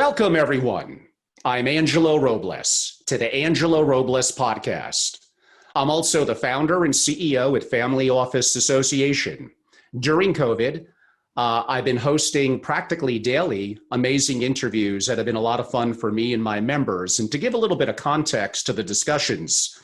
Welcome, everyone. I'm Angelo Robles to the Angelo Robles podcast. I'm also the founder and CEO at Family Office Association. During COVID, I've been hosting practically daily amazing interviews that have been a lot of fun for me and my members. And to give a little bit of context to the discussions,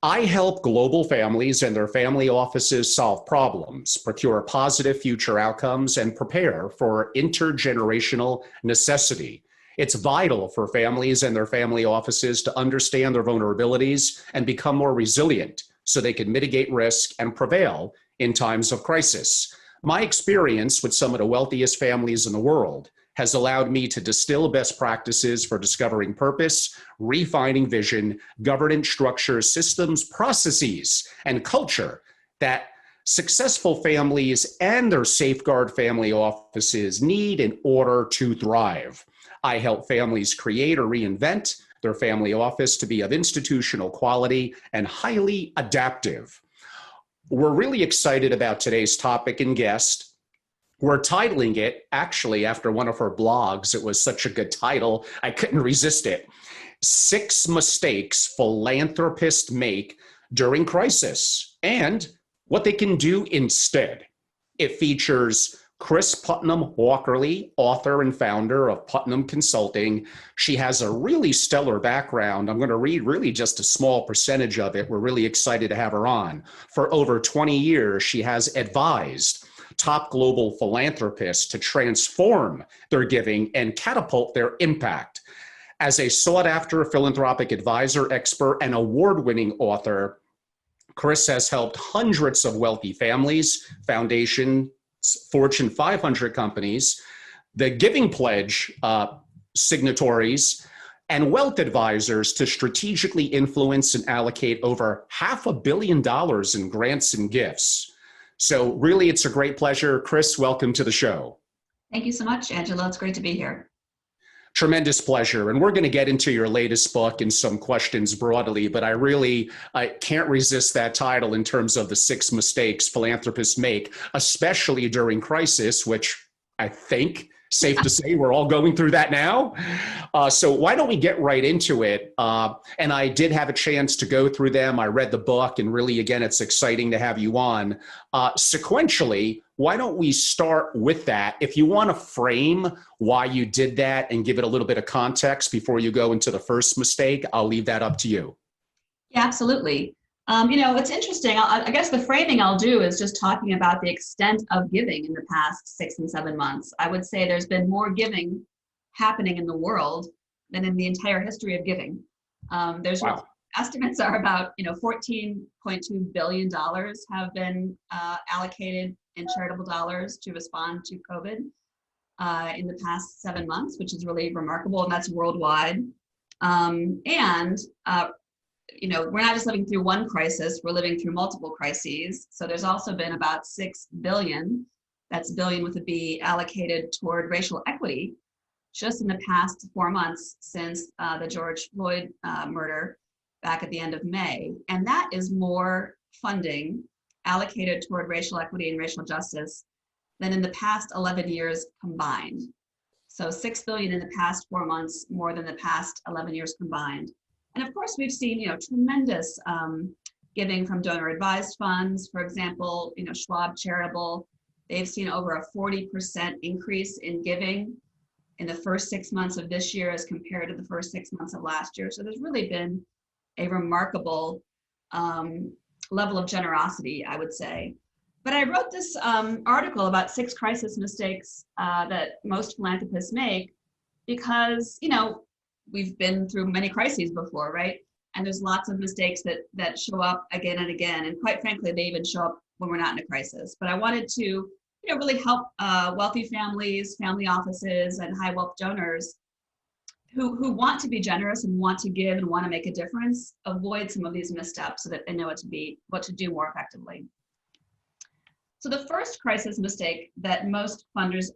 I help global families and their family offices solve problems, procure positive future outcomes, and prepare for intergenerational necessity. It's vital for families and their family offices to understand their vulnerabilities and become more resilient so they can mitigate risk and prevail in times of crisis. My experience with some of the wealthiest families in the world has allowed me to distill best practices for discovering purpose, refining vision, governance structures, systems, processes, and culture that successful families and their safeguard family offices need in order to thrive. I help families create or reinvent their family office to be of institutional quality and highly adaptive. We're really excited about today's topic and guest. We're titling it, actually, after one of her blogs. It was such a good title, I couldn't resist it. 6 Mistakes Philanthropists Make During Crisis and What They Can Do Instead. It features Kris Putnam-Walkerly, author and founder of Putnam Consulting. She has a really stellar background. I'm going to read really just a small percentage of it. We're really excited to have her on. For over 20 years, she has advised top global philanthropists to transform their giving and catapult their impact. As a sought-after philanthropic advisor, expert, and award-winning author, Kris has helped hundreds of wealthy families, foundations, Fortune 500 companies, the Giving Pledge signatories, and wealth advisors to strategically influence and allocate over $500 million in grants and gifts. So really, it's a great pleasure. Kris, welcome to the show. Thank you so much, Angelo. It's great to be here. Tremendous pleasure. And we're going to get into your latest book and some questions broadly, but I can't resist that title in terms of the 6 mistakes philanthropists make, especially during crisis, which I think safe to say we're all going through that now. So why don't we get right into it? And I did have a chance to go through them. I read the book, and really, again, it's exciting to have you on. Sequentially, why don't we start with that? If you want to frame why you did that and give it a little bit of context before you go into the first mistake, I'll leave that up to you. Yeah, absolutely. It's interesting. I guess the framing I'll do is just talking about the extent of giving in the past 6 and 7 months. I would say there's been more giving happening in the world than in the entire history of giving. Wow. Estimates are about, $14.2 billion have been allocated in charitable dollars to respond to COVID in the past 7 months, which is really remarkable, and that's worldwide. We're not just living through one crisis, we're living through multiple crises. So there's also been about 6 billion, that's billion with a B, allocated toward racial equity just in the past 4 months since the George Floyd murder back at the end of May. And that is more funding allocated toward racial equity and racial justice than in the past 11 years combined. So 6 billion in the past 4 months, more than the past 11 years combined. And of course, we've seen, tremendous giving from donor advised funds. For example, Schwab Charitable, they've seen over a 40% increase in giving in the first 6 months of this year as compared to the first 6 months of last year. So there's really been a remarkable level of generosity, I would say. But I wrote this article about 6 crisis mistakes that most philanthropists make because, we've been through many crises before, right? And there's lots of mistakes that show up again and again. And quite frankly, they even show up when we're not in a crisis. But I wanted to, really help wealthy families, family offices, and high wealth donors who want to be generous and want to give and want to make a difference, avoid some of these missteps so that they know what to do more effectively. So the first crisis mistake that most funders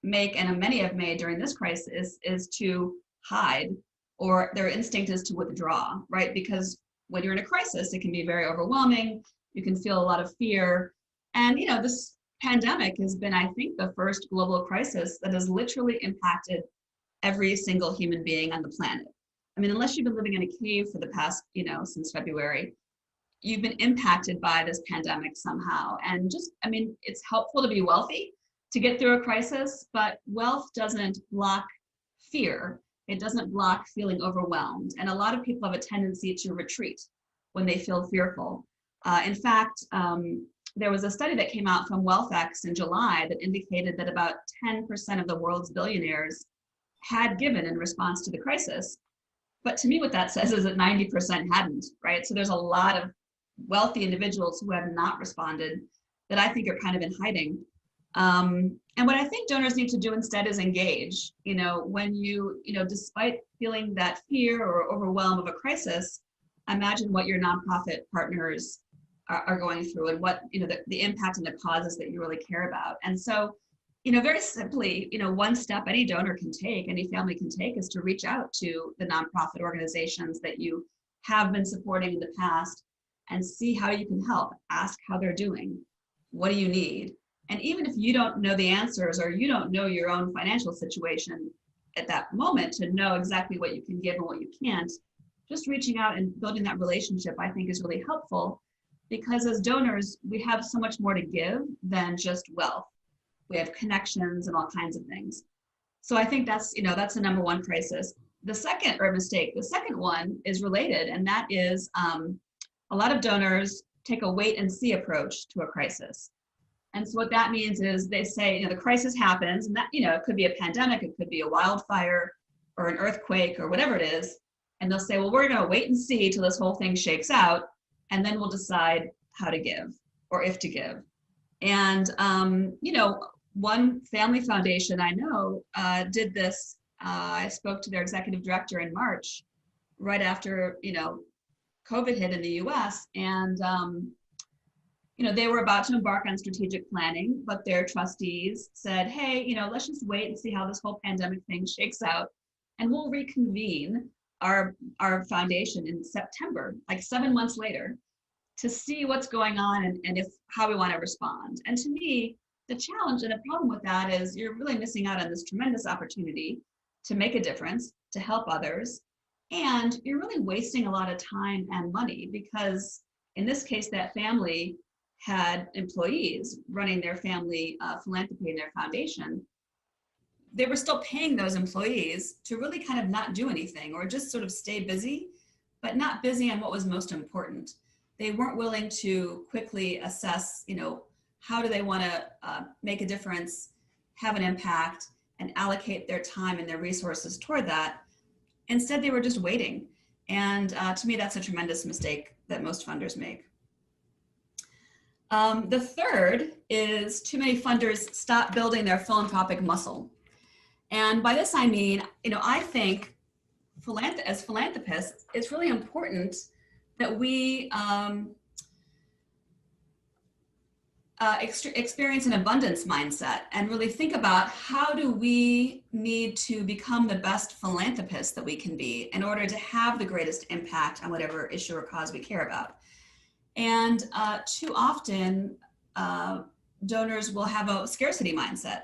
make, and many have made during this crisis, is to hide, or their instinct is to withdraw, right? Because when you're in a crisis, it can be very overwhelming. You can feel a lot of fear. And, this pandemic has been, I think, the first global crisis that has literally impacted every single human being on the planet. I mean, unless you've been living in a cave for the past, since February, you've been impacted by this pandemic somehow. And just, I mean, it's helpful to be wealthy to get through a crisis, but wealth doesn't block fear. It doesn't block feeling overwhelmed. And a lot of people have a tendency to retreat when they feel fearful. In fact, there was a study that came out from WealthX in July that indicated that about 10% of the world's billionaires had given in response to the crisis. But to me, what that says is that 90% hadn't, right? So there's a lot of wealthy individuals who have not responded that I think are kind of in hiding. And what I think donors need to do instead is engage. When despite feeling that fear or overwhelm of a crisis, imagine what your nonprofit partners are going through and what, the impact and the causes that you really care about. And so, very simply, one step any donor can take, any family can take, is to reach out to the nonprofit organizations that you have been supporting in the past and see how you can help. Ask how they're doing. What do you need? And even if you don't know the answers or you don't know your own financial situation at that moment to know exactly what you can give and what you can't, just reaching out and building that relationship, I think, is really helpful, because as donors, we have so much more to give than just wealth. We have connections and all kinds of things. So I think that's the number one crisis. The second one is related, and that is a lot of donors take a wait and see approach to a crisis. And so what that means is they say, the crisis happens, and that, it could be a pandemic, it could be a wildfire or an earthquake or whatever it is. And they'll say, well, we're going to wait and see till this whole thing shakes out, and then we'll decide how to give or if to give. And, one family foundation I know did this. I spoke to their executive director in March, right after, COVID hit in the US. And, they were about to embark on strategic planning, but their trustees said, hey, let's just wait and see how this whole pandemic thing shakes out. And we'll reconvene our foundation in September, like 7 months later, to see what's going on and how we want to respond. And to me, the challenge and the problem with that is you're really missing out on this tremendous opportunity to make a difference, to help others. And you're really wasting a lot of time and money, because in this case, that family had employees running their family philanthropy and their foundation. They were still paying those employees to really kind of not do anything or just sort of stay busy, but not busy on what was most important. They weren't willing to quickly assess, how do they want to make a difference, have an impact, and allocate their time and their resources toward that. Instead, they were just waiting. And to me, that's a tremendous mistake that most funders make. The third is too many funders stop building their philanthropic muscle. And by this, I mean, I think as philanthropists, it's really important that we experience an abundance mindset and really think about how do we need to become the best philanthropists that we can be in order to have the greatest impact on whatever issue or cause we care about. And too often, donors will have a scarcity mindset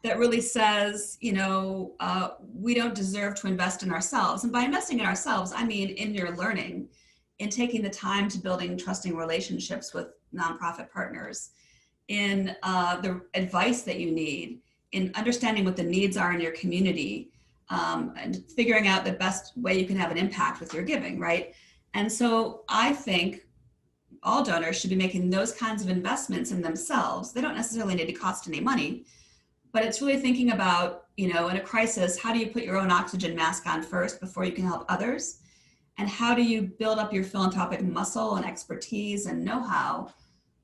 that really says, we don't deserve to invest in ourselves. And by investing in ourselves, I mean in your learning, in taking the time to building trusting relationships with nonprofit partners, in the advice that you need, in understanding what the needs are in your community, and figuring out the best way you can have an impact with your giving, right? And so I think all donors should be making those kinds of investments in themselves. They don't necessarily need to cost any money, but it's really thinking about, in a crisis, how do you put your own oxygen mask on first before you can help others? And how do you build up your philanthropic muscle and expertise and know-how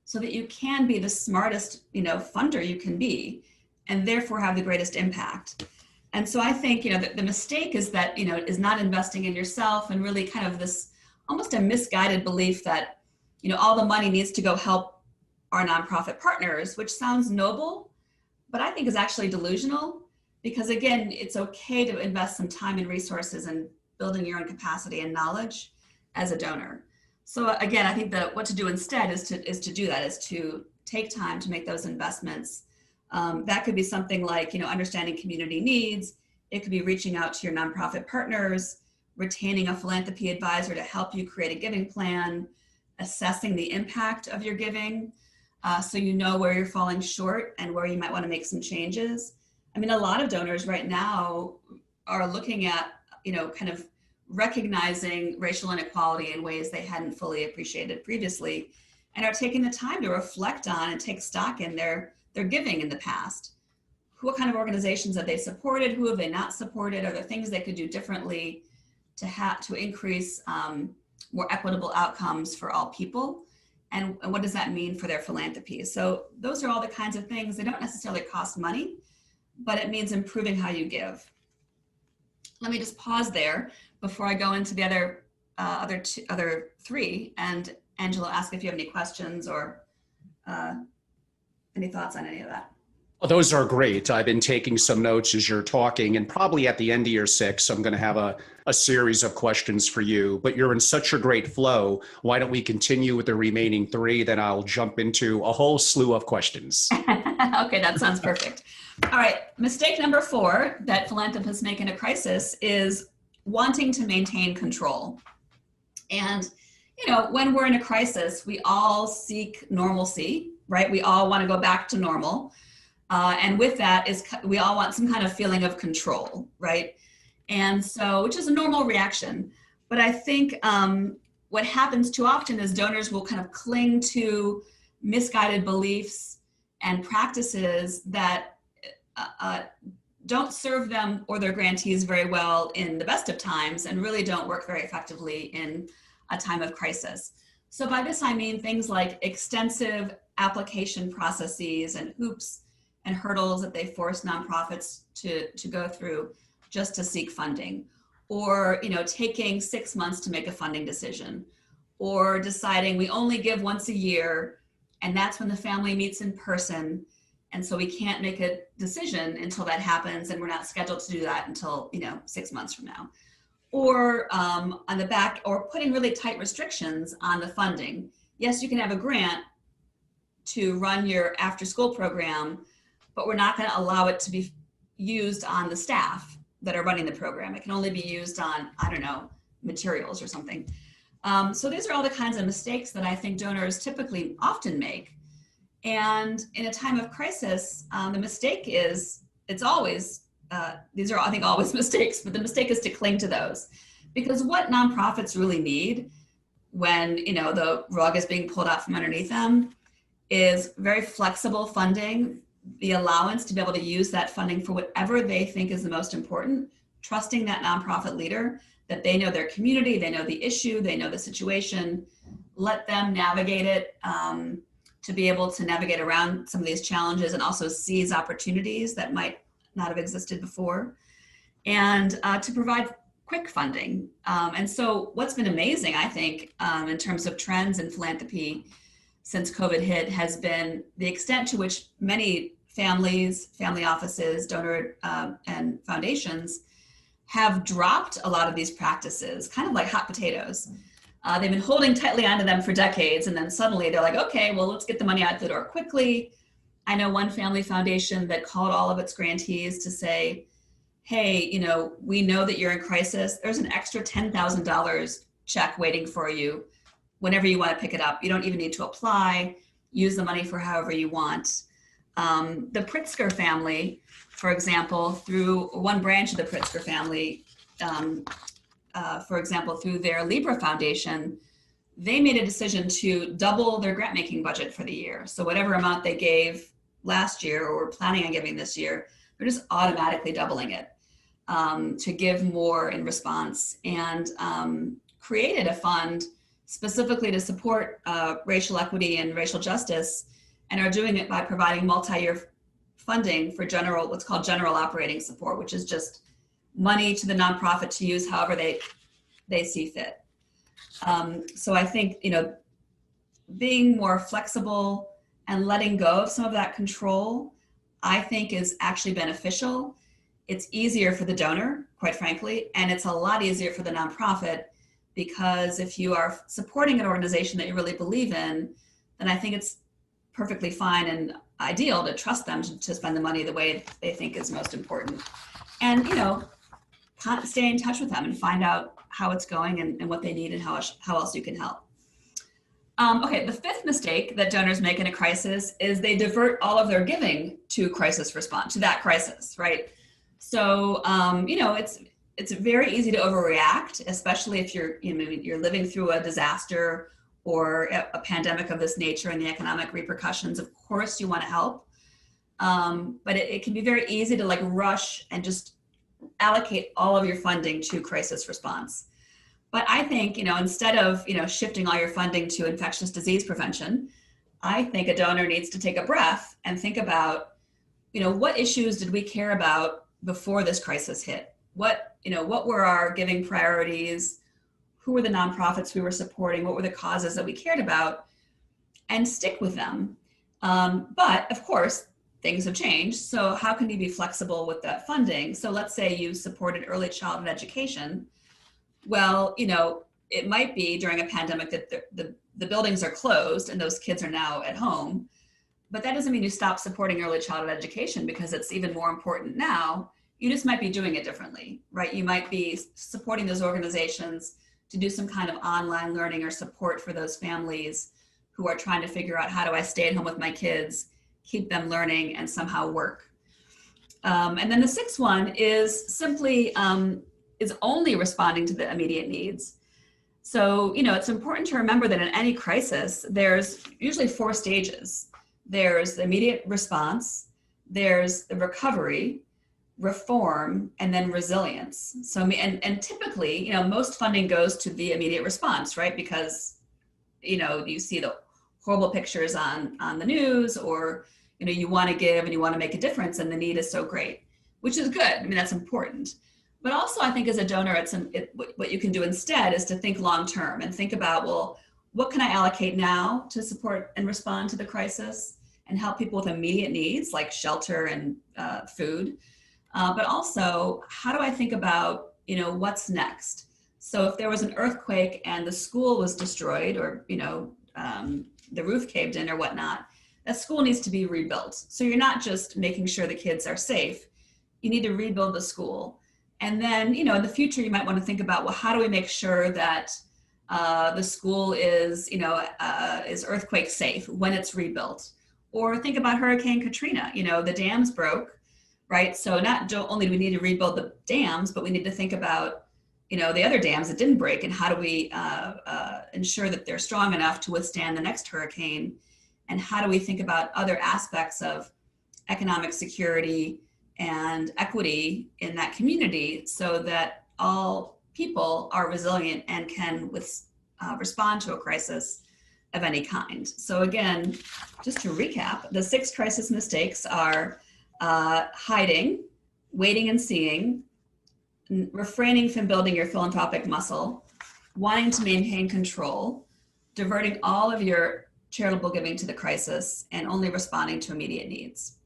so that you can be the smartest, funder you can be, and therefore have the greatest impact? And so I think, the mistake is that, is not investing in yourself, and really kind of this almost a misguided belief that, all the money needs to go help our nonprofit partners, which sounds noble, but I think is actually delusional, because again, it's okay to invest some time and resources in building your own capacity and knowledge as a donor. So again, I think that what to do instead is to do that, is to take time to make those investments. That could be something like, understanding community needs. It could be reaching out to your nonprofit partners, retaining a philanthropy advisor to help you create a giving plan, assessing the impact of your giving, so you know where you're falling short and where you might want to make some changes. I mean, a lot of donors right now are looking at, kind of recognizing racial inequality in ways they hadn't fully appreciated previously, and are taking the time to reflect on and take stock in their giving in the past. What kind of organizations have they supported? Who have they not supported? Are there things they could do differently to increase more equitable outcomes for all people? And what does that mean for their philanthropy? So those are all the kinds of things. They don't necessarily cost money, but it means improving how you give. Let me just pause there before I go into the other three, and Angelo, ask if you have any questions or any thoughts on any of that. Well, those are great. I've been taking some notes as you're talking, and probably at the end of your 6, I'm going to have a series of questions for you, but you're in such a great flow. Why don't we continue with the remaining 3? Then I'll jump into a whole slew of questions. Okay, that sounds perfect. All right, mistake number 4 that philanthropists make in a crisis is wanting to maintain control. And, when we're in a crisis, we all seek normalcy, right? We all want to go back to normal. And with that we all want some kind of feeling of control, right? And so, which is a normal reaction. But I think what happens too often is donors will kind of cling to misguided beliefs and practices that don't serve them or their grantees very well in the best of times, and really don't work very effectively in a time of crisis. So by this, I mean things like extensive application processes and hoops and hurdles that they force nonprofits to go through just to seek funding, or taking 6 months to make a funding decision, or deciding we only give once a year, and that's when the family meets in person, and so we can't make a decision until that happens, and we're not scheduled to do that until 6 months from now. Or on the back, or putting really tight restrictions on the funding. Yes, you can have a grant to run your after-school program, but we're not going to allow it to be used on the staff that are running the program. It can only be used on, materials or something. So these are all the kinds of mistakes that I think donors typically often make. And in a time of crisis, the mistake is, these are, I think, always mistakes, but the mistake is to cling to those. Because what nonprofits really need when, the rug is being pulled out from underneath them is very flexible funding, the allowance to be able to use that funding for whatever they think is the most important, trusting that nonprofit leader that they know their community, they know the issue, they know the situation, let them navigate it, to be able to navigate around some of these challenges and also seize opportunities that might not have existed before, and to provide quick funding. And so what's been amazing, I think, in terms of trends in philanthropy since COVID hit has been the extent to which many families, family offices, donor and foundations have dropped a lot of these practices, kind of like hot potatoes. They've been holding tightly onto them for decades, and then suddenly they're like, okay, well, let's get the money out the door quickly. I know one family foundation that called all of its grantees to say, hey, we know that you're in crisis. There's an extra $10,000 check waiting for you whenever you want to pick it up. You don't even need to apply. Use the money for however you want. The Pritzker family, for example, through one branch of the Pritzker family, for example, through their Libra Foundation, they made a decision to double their grant making budget for the year. So whatever amount they gave last year or were planning on giving this year, they're just automatically doubling it to give more in response, and created a fund specifically to support racial equity and racial justice, and are doing it by providing multi-year funding for what's called general operating support, which is just money to the nonprofit to use however they see fit. So I think, being more flexible and letting go of some of that control, I think, is actually beneficial. It's easier for the donor, quite frankly, and it's a lot easier for the nonprofit, because if you are supporting an organization that you really believe in, then I think it's perfectly fine and ideal to trust them to spend the money the way they think is most important. and, stay in touch with them and find out how it's going and what they need and how else you can help. Okay, the fifth mistake that donors make in a crisis is they divert all of their giving to crisis response, to that crisis, right? So, it's very easy to overreact, especially if you're living through a disaster or a pandemic of this nature and the economic repercussions. Of course, you want to help, but it can be very easy to rush and just allocate all of your funding to crisis response. But I think, instead of, shifting all your funding to infectious disease prevention, I think a donor needs to take a breath and think about, what issues did we care about before this crisis hit? What were our giving priorities? Who were the nonprofits we were supporting? What were the causes that we cared about? And stick with them. But of course, things have changed. So how can you be flexible with that funding? So let's say you supported early childhood education. Well, it might be during a pandemic that the buildings are closed and those kids are now at home. But that doesn't mean you stop supporting early childhood education because it's even more important now. You just might be doing it differently, right? You might be supporting those organizations to do some kind of online learning or support for those families who are trying to figure out, how do I stay at home with my kids, keep them learning, and somehow work. And then the sixth one is simply is only responding to the immediate needs. So, it's important to remember that in any crisis, there's usually 4 stages. There's the immediate response, there's the recovery, reform, and then resilience. So, and typically, most funding goes to the immediate response, right? Because, you see the horrible pictures on the news, or, you want to give and you want to make a difference and the need is so great, which is good. That's important. But also, I think as a donor, what you can do instead is to think long-term and think about, well, what can I allocate now to support and respond to the crisis and help people with immediate needs like shelter and food? But also, how do I think about, what's next? So if there was an earthquake and the school was destroyed, or, the roof caved in or whatnot, that school needs to be rebuilt. So you're not just making sure the kids are safe, you need to rebuild the school. And then, in the future, you might want to think about, well, how do we make sure that the school is earthquake safe when it's rebuilt? Or think about Hurricane Katrina, the dams broke, right? So not only do we need to rebuild the dams, but we need to think about, the other dams that didn't break, and how do we ensure that they're strong enough to withstand the next hurricane? And how do we think about other aspects of economic security and equity in that community so that all people are resilient and can respond to a crisis of any kind? So again, just to recap, the 6 crisis mistakes are hiding, waiting and seeing, refraining from building your philanthropic muscle, wanting to maintain control, diverting all of your charitable giving to the crisis, and only responding to immediate needs.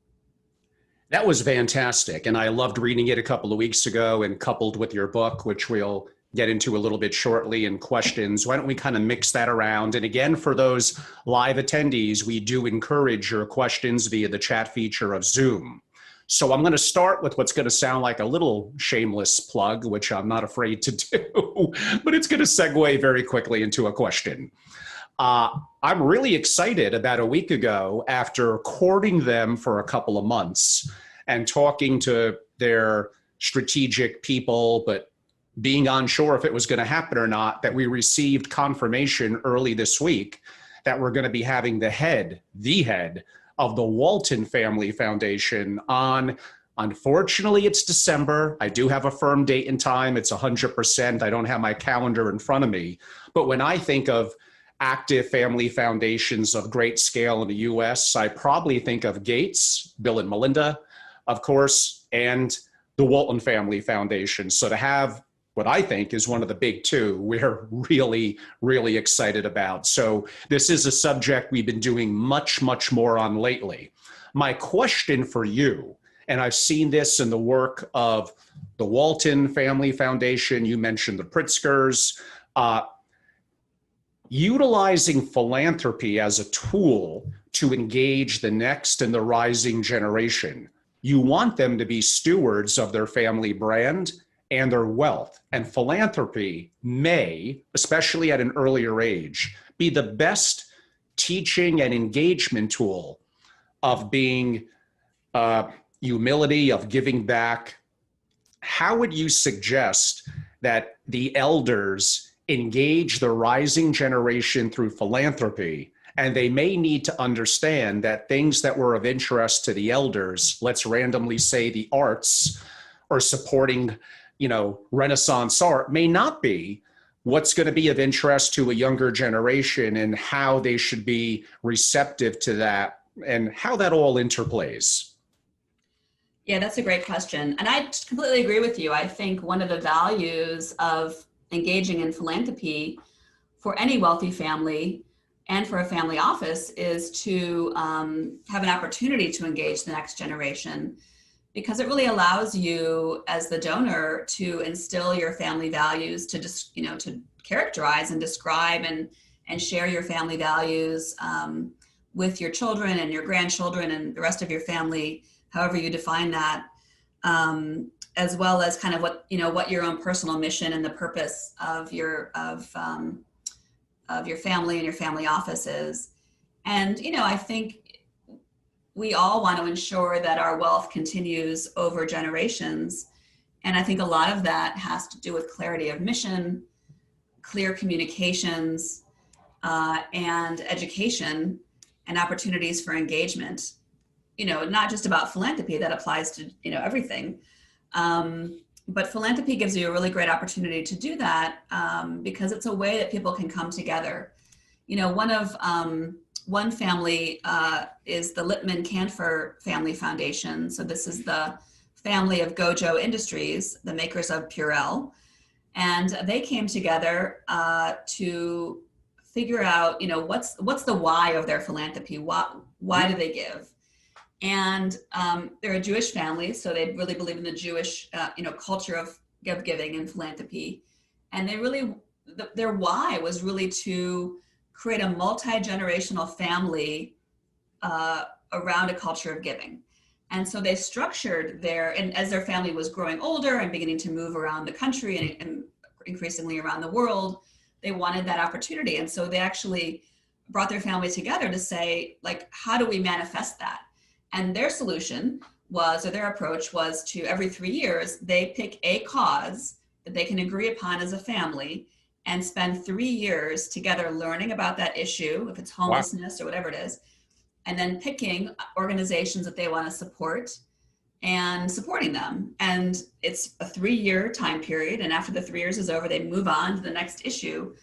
That was fantastic. And I loved reading it a couple of weeks ago, and coupled with your book, which we'll get into a little bit shortly, in questions. Why don't we kind of mix that around? And again, for those live attendees, we do encourage your questions via the chat feature of Zoom. So I'm going to start with what's going to sound like a little shameless plug, which I'm not afraid to do, but it's going to segue very quickly into a question. I'm really excited. About a week ago, after courting them for a couple of months and talking to their strategic people, but being unsure if it was going to happen or not, that we received confirmation early this week that we're going to be having the head of the Walton Family Foundation on. Unfortunately, it's December. I do have a firm date and time. It's 100%. I don't have my calendar in front of me. But when I think of active family foundations of great scale in the US, I probably think of Gates, Bill and Melinda, of course, and the Walton Family Foundation. So to have what I think is one of the big 2, we're really, really excited about. So this is a subject we've been doing much, much more on lately. My question for you, and I've seen this in the work of the Walton Family Foundation, you mentioned the Pritzkers, utilizing philanthropy as a tool to engage the next and the rising generation. You want them to be stewards of their family brand and their wealth. And philanthropy may, especially at an earlier age, be the best teaching and engagement tool of being humility, of giving back. How would you suggest that the elders engage the rising generation through philanthropy? And they may need to understand that things that were of interest to the elders, let's randomly say the arts or supporting, Renaissance art, may not be what's going to be of interest to a younger generation, and how they should be receptive to that and how that all interplays. Yeah, that's a great question. And I completely agree with you. I think one of the values of engaging in philanthropy for any wealthy family and for a family office is to have an opportunity to engage the next generation, because it really allows you as the donor to instill your family values, to just, to characterize and describe and share your family values with your children and your grandchildren and the rest of your family, however you define that, as well as kind of what your own personal mission and the purpose of your family and your family office is. And, I think we all want to ensure that our wealth continues over generations. And I think a lot of that has to do with clarity of mission, clear communications, and education and opportunities for engagement. Not just about philanthropy, that applies to, everything. But philanthropy gives you a really great opportunity to do that because it's a way that people can come together. One family is the Lippman Canfor Family Foundation. So this is the family of Gojo Industries, the makers of Purell. And they came together to figure out, what's the why of their philanthropy? Why do they give? And they're a Jewish family, so they really believe in the Jewish, culture of giving and philanthropy. And they really, their why was really to create a multi-generational family around a culture of giving. And so they structured and as their family was growing older and beginning to move around the country and increasingly around the world, they wanted that opportunity. And so they actually brought their family together to say, how do we manifest that? And their solution was, or their approach was, to every 3 years, they pick a cause that they can agree upon as a family and spend 3 years together learning about that issue, if it's homelessness or whatever it is, and then picking organizations that they want to support and supporting them. And it's a 3-year time period. And after the 3 years is over, they move on to the next issue.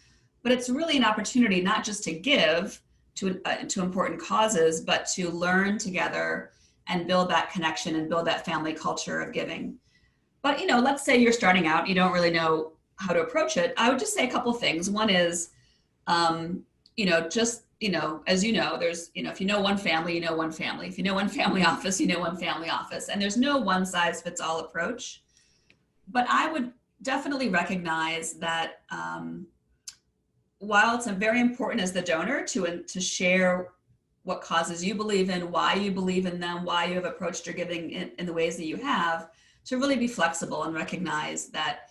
But it's really an opportunity not just to give to important causes, but to learn together and build that connection and build that family culture of giving. But, let's say you're starting out, you don't really know how to approach it. I would just say a couple things. One is, as there's, if you know one family, you know one family. If you know one family office, you know one family office. And there's no one size fits all approach. But I would definitely recognize that while it's very important as the donor to share what causes you believe in, why you believe in them, why you have approached your giving in the ways that you have, to really be flexible and recognize that,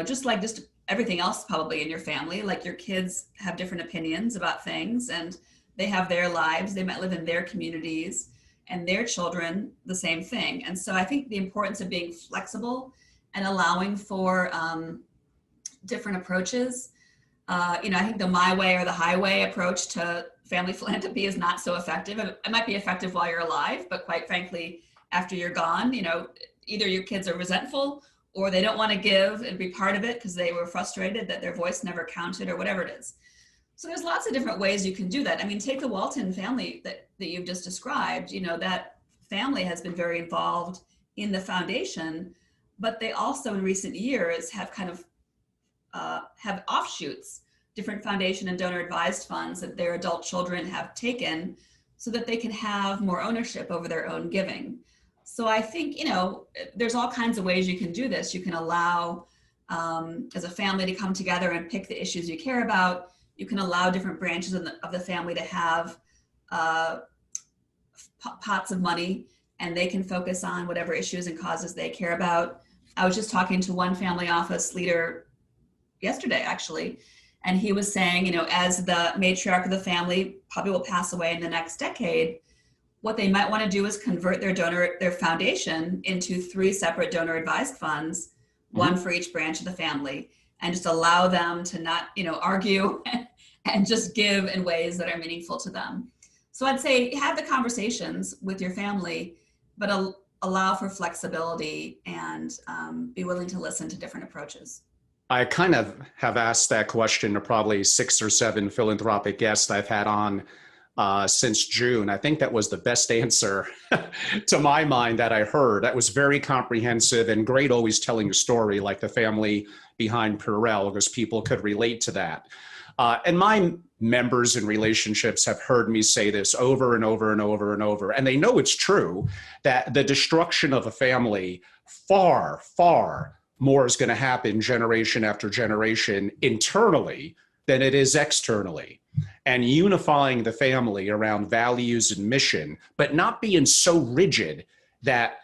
just everything else probably in your family, like your kids have different opinions about things and they have their lives, they might live in their communities, and their children the same thing. And so I think the importance of being flexible and allowing for different approaches. I think the my way or the highway approach to family philanthropy is not so effective. It might be effective while you're alive, but quite frankly, after you're gone, either your kids are resentful or they don't want to give and be part of it because they were frustrated that their voice never counted or whatever it is. So there's lots of different ways you can do that. I mean, take the Walton family that you've just described. That family has been very involved in the foundation, but they also in recent years have kind of have offshoots, different foundation and donor advised funds that their adult children have taken so that they can have more ownership over their own giving. So I think, there's all kinds of ways you can do this. You can allow as a family to come together and pick the issues you care about. You can allow different branches of the family to have pots of money and they can focus on whatever issues and causes they care about. I was just talking to one family office leader yesterday, actually, and he was saying, as the matriarch of the family probably will pass away in the next decade, what they might want to do is convert their foundation into 3 separate donor advised funds, one for each branch of the family, and just allow them to not, argue and just give in ways that are meaningful to them. So I'd say have the conversations with your family, but allow for flexibility and be willing to listen to different approaches. I kind of have asked that question to probably 6 or 7 philanthropic guests I've had on since June. I think that was the best answer to my mind that I heard. That was very comprehensive and great, always telling a story like the family behind Purell, because people could relate to that. And my members and relationships have heard me say this over and over and over and over, and they know it's true, that the destruction of a family, far, far more is going to happen generation after generation internally than it is externally. And unifying the family around values and mission, but not being so rigid that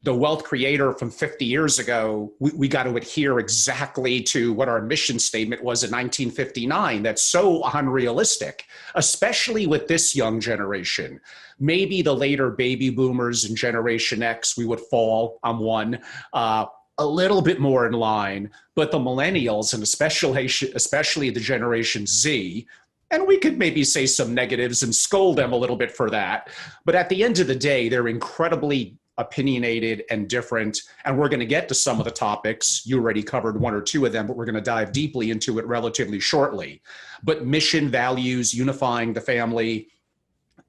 the wealth creator from 50 years ago, we got to adhere exactly to what our mission statement was in 1959. That's so unrealistic, especially with this young generation. Maybe the later baby boomers and Generation X, we would fall on one, a little bit more in line, but the millennials and especially the Generation Z, and we could maybe say some negatives and scold them a little bit for that. But at the end of the day, they're incredibly opinionated and different. And we're going to get to some of the topics. You already covered 1 or 2 of them, but we're going to dive deeply into it relatively shortly. But mission, values, unifying the family,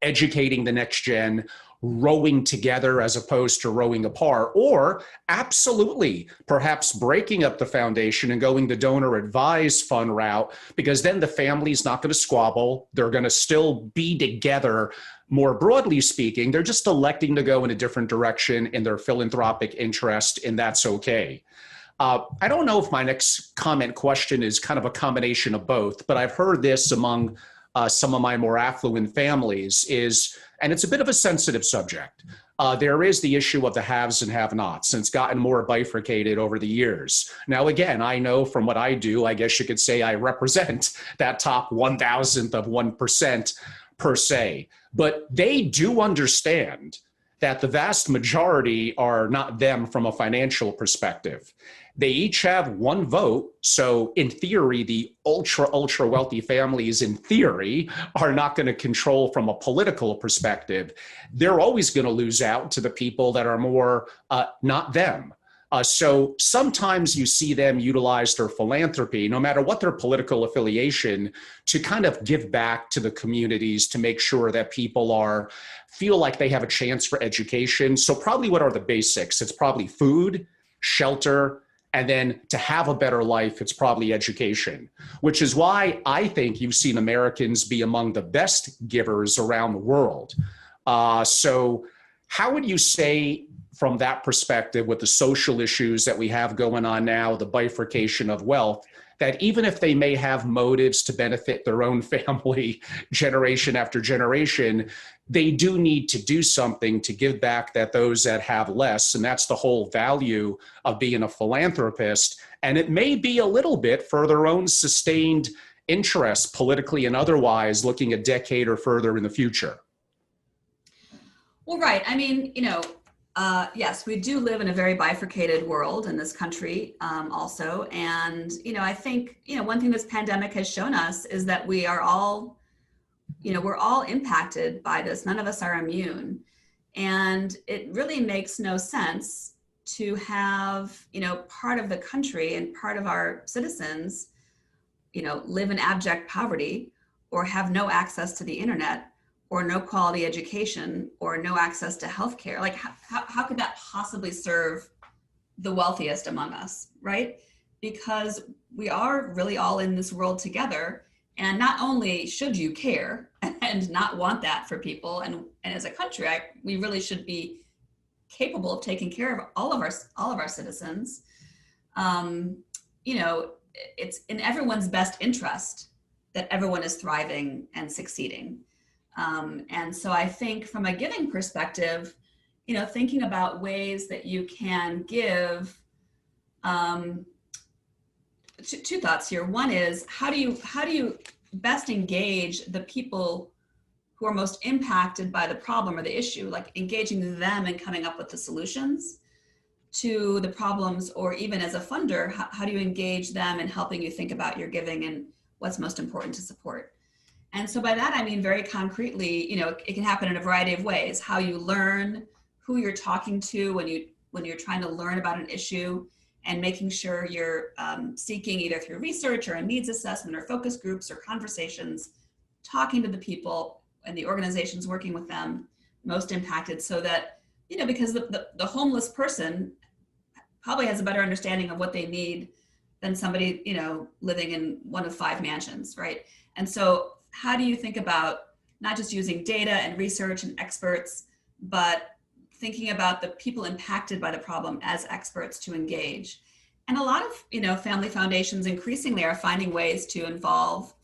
educating the next gen, rowing together as opposed to rowing apart, or absolutely perhaps breaking up the foundation and going the donor advised fund route, because then the family's not going to squabble. They're going to still be together. More broadly speaking, they're just electing to go in a different direction in their philanthropic interest, and that's okay. I don't know if my next question is kind of a combination of both, but I've heard this among some of my more affluent families and it's a bit of a sensitive subject. There is the issue of the haves and have-nots, and it's gotten more bifurcated over the years. Now, again, I know from what I do, I guess you could say I represent that top 1,000th of 1% per se, but they do understand that the vast majority are not them from a financial perspective. They each have 1 vote. So in theory, the ultra wealthy families in theory are not going to control from a political perspective. They're always going to lose out to the people that are more not them. So sometimes you see them utilize their philanthropy, no matter what their political affiliation, to kind of give back to the communities to make sure that people feel like they have a chance for education. So probably what are the basics? It's probably food, shelter, and then to have a better life, it's probably education, which is why I think you've seen Americans be among the best givers around the world. So how would you say, from that perspective, with the social issues that we have going on now, the bifurcation of wealth, that even if they may have motives to benefit their own family generation after generation, they do need to do something to give back that those that have less. And that's the whole value of being a philanthropist. And it may be a little bit for their own sustained interests, politically and otherwise, looking a decade or further in the future. Well, right. I mean, yes, we do live in a very bifurcated world in this country also. And, I think, one thing this pandemic has shown us is that we are all, we're all impacted by this. None of us are immune. And it really makes no sense to have, part of the country and part of our citizens, live in abject poverty or have no access to the internet or no quality education or no access to healthcare. Like how could that possibly serve the wealthiest among us, right? Because we are really all in this world together. And not only should you care and not want that for people, and as a country, we really should be capable of taking care of all of our citizens. It's in everyone's best interest that everyone is thriving and succeeding. And so I think from a giving perspective, thinking about ways that you can give, two thoughts here. One is how do you best engage the people who are most impacted by the problem or the issue, like engaging them and coming up with the solutions to the problems, or even as a funder, how do you engage them in helping you think about your giving and what's most important to support? And so by that, I mean, very concretely, it can happen in a variety of ways. How you learn, who you're talking to when you're trying to learn about an issue, and making sure you're seeking either through research or a needs assessment or focus groups or conversations, talking to the people and the organizations working with them most impacted, so that, because the homeless person probably has a better understanding of what they need than somebody, living in one of 5 mansions, right? And so how do you think about not just using data and research and experts, but thinking about the people impacted by the problem as experts to engage? And a lot of, family foundations increasingly are finding ways to involve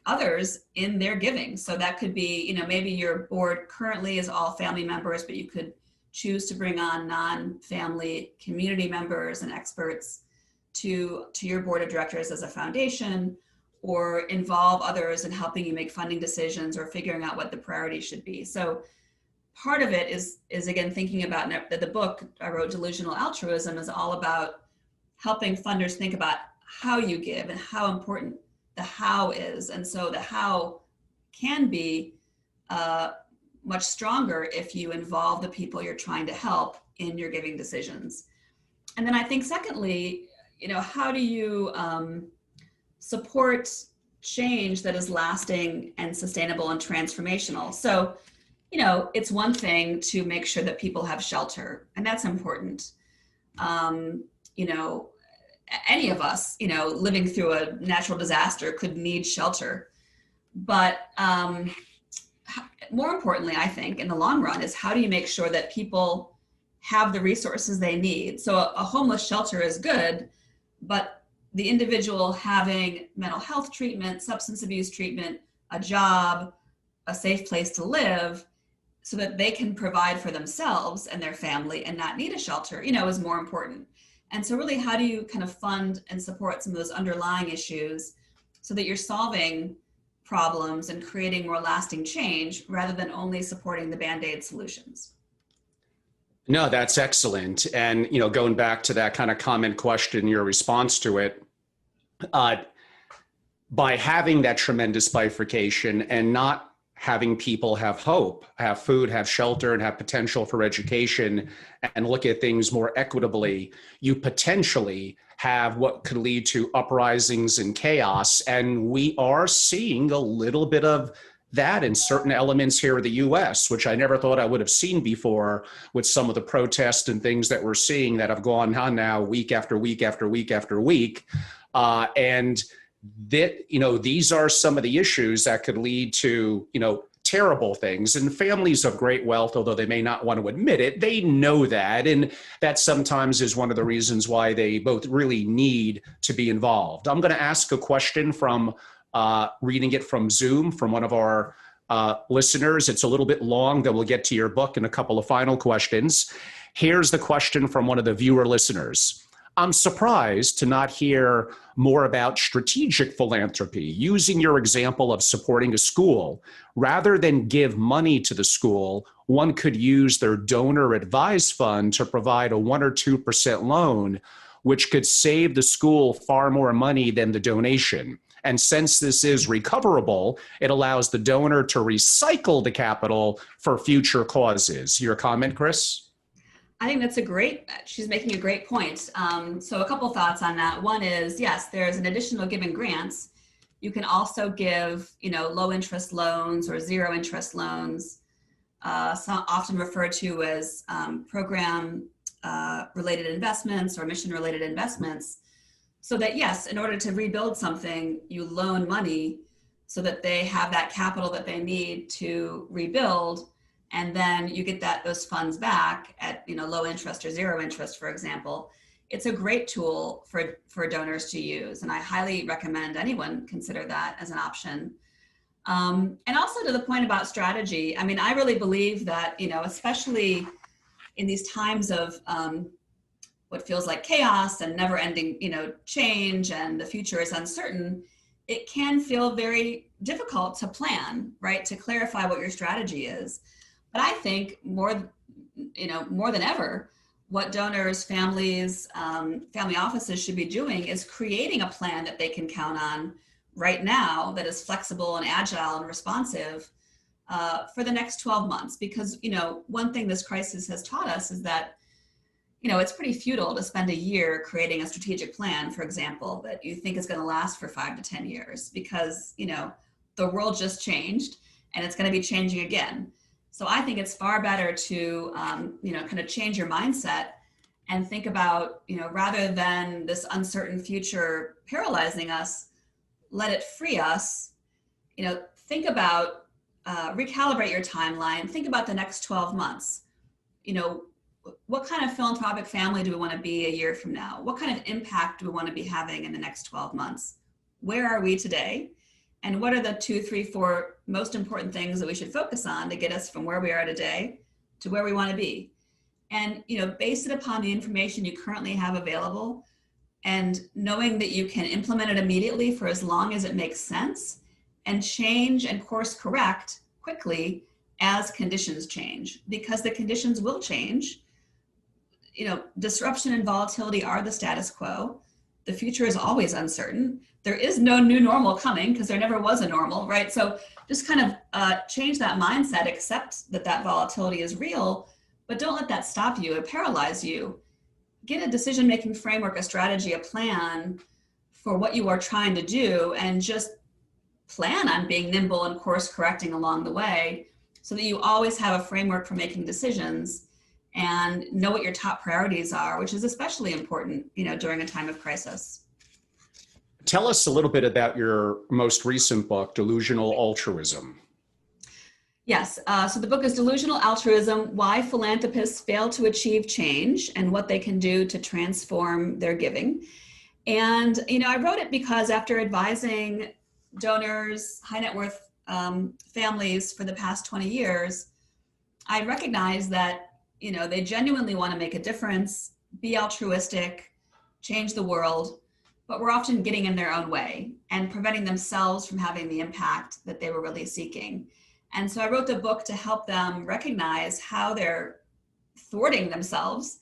others in their giving. So that could be, maybe your board currently is all family members, but you could choose to bring on non-family community members and experts to your board of directors as a foundation, or involve others in helping you make funding decisions or figuring out what the priorities should be. So part of it is again, thinking about the book I wrote, Delusional Altruism, is all about helping funders think about how you give and how important the how is. And so the how can be much stronger if you involve the people you're trying to help in your giving decisions. And then I think secondly, how do you support change that is lasting and sustainable and transformational? So, it's one thing to make sure that people have shelter, and that's important. Any of us, living through a natural disaster could need shelter. But more importantly, I think, in the long run, is how do you make sure that people have the resources they need? So a homeless shelter is good, but the individual having mental health treatment, substance abuse treatment, a job, a safe place to live, so that they can provide for themselves and their family and not need a shelter, is more important. And so really, how do you kind of fund and support some of those underlying issues so that you're solving problems and creating more lasting change rather than only supporting the Band-Aid solutions? No, that's excellent. And, going back to that kind of comment question, your response to it, by having that tremendous bifurcation and not having people have hope, have food, have shelter, and have potential for education, and look at things more equitably, you potentially have what could lead to uprisings and chaos. And we are seeing a little bit of that in certain elements here in the US, which I never thought I would have seen before, with some of the protests and things that we're seeing that have gone on now week after week after week after week. And that, these are some of the issues that could lead to, terrible things. And families of great wealth, although they may not want to admit it, they know that. And that sometimes is one of the reasons why they both really need to be involved. I'm going to ask a question from reading it from Zoom from one of our listeners. It's a little bit long, then we'll get to your book and a couple of final questions. Here's the question from one of the viewer listeners. I'm surprised to not hear more about strategic philanthropy, using your example of supporting a school. Rather than give money to the school, one could use their donor advised fund to provide a 1 or 2% loan, which could save the school far more money than the donation. And since this is recoverable, it allows the donor to recycle the capital for future causes. Your comment, Kris? I think she's making a great point. So a couple thoughts on that. One is, yes, there's an additional giving grants. You can also give, low interest loans or zero interest loans, often referred to as program related investments or mission related investments. So that, yes, in order to rebuild something, you loan money so that they have that capital that they need to rebuild. And then you get those funds back at low interest or zero interest, for example. It's a great tool for donors to use, and I highly recommend anyone consider that as an option. And also to the point about strategy, I mean, I really believe that especially in these times of what feels like chaos and never ending, change, and the future is uncertain, it can feel very difficult to plan, right? To clarify what your strategy is. But I think more than ever, what donors, families, family offices should be doing is creating a plan that they can count on right now that is flexible and agile and responsive for the next 12 months. Because, one thing this crisis has taught us is that, it's pretty futile to spend a year creating a strategic plan, for example, that you think is going to last for 5 to 10 years because, the world just changed and it's going to be changing again. So I think it's far better to, kind of change your mindset and think about, rather than this uncertain future paralyzing us, let it free us. Think about, recalibrate your timeline. Think about the next 12 months. What kind of philanthropic family do we want to be a year from now? What kind of impact do we want to be having in the next 12 months? Where are we today? And what are the 2, 3, 4 most important things that we should focus on to get us from where we are today to where we want to be? And, base it upon the information you currently have available, and knowing that you can implement it immediately for as long as it makes sense, and change and course correct quickly as conditions change, because the conditions will change. Disruption and volatility are the status quo. The future is always uncertain. There is no new normal coming because there never was a normal, right? So just kind of change that mindset, accept that volatility is real, but don't let that stop you and paralyze you. Get a decision-making framework, a strategy, a plan for what you are trying to do, and just plan on being nimble and course correcting along the way so that you always have a framework for making decisions and know what your top priorities are, which is especially important, during a time of crisis. Tell us a little bit about your most recent book, Delusional Altruism. Yes, so the book is Delusional Altruism: Why Philanthropists Fail to Achieve Change and What They Can Do to Transform Their Giving. And, I wrote it because after advising donors, high net worth families for the past 20 years, I recognized that, they genuinely want to make a difference, be altruistic, change the world, but we're often getting in their own way and preventing themselves from having the impact that they were really seeking. And so I wrote the book to help them recognize how they're thwarting themselves,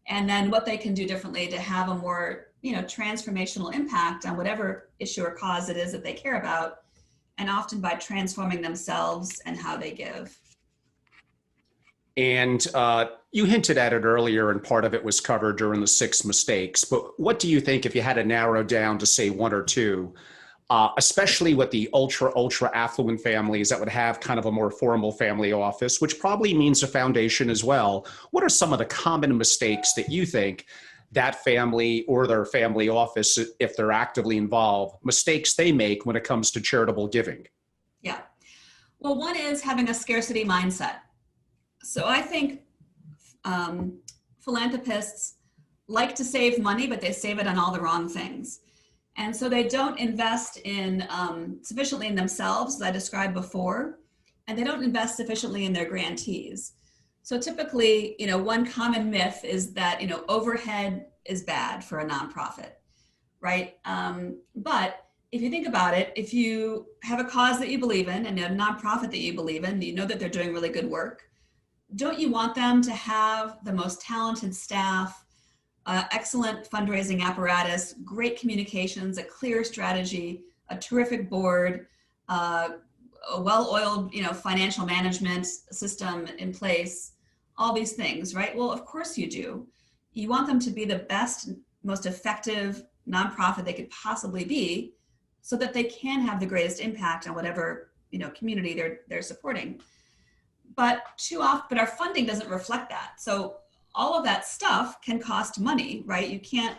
and then what they can do differently to have a more, transformational impact on whatever issue or cause it is that they care about, and often by transforming themselves and how they give. And you hinted at it earlier, and part of it was covered during the 6 mistakes. But what do you think, if you had to narrow down to say 1 or 2, especially with the ultra affluent families that would have kind of a more formal family office, which probably means a foundation as well? What are some of the common mistakes that you think that family or their family office, if they're actively involved, mistakes they make when it comes to charitable giving? Yeah. Well, one is having a scarcity mindset. So I think philanthropists like to save money, but they save it on all the wrong things. And so they don't invest in sufficiently in themselves, as I described before, and they don't invest sufficiently in their grantees. So typically, one common myth is that, overhead is bad for a nonprofit, right? But if you think about it, if you have a cause that you believe in and a nonprofit that you believe in, you know that they're doing really good work, don't you want them to have the most talented staff, excellent fundraising apparatus, great communications, a clear strategy, a terrific board, a well-oiled, financial management system in place, all these things, right? Well, of course you do. You want them to be the best, most effective nonprofit they could possibly be, so that they can have the greatest impact on whatever, community they're supporting. But too often, but our funding doesn't reflect that. So all of that stuff can cost money, right? You can't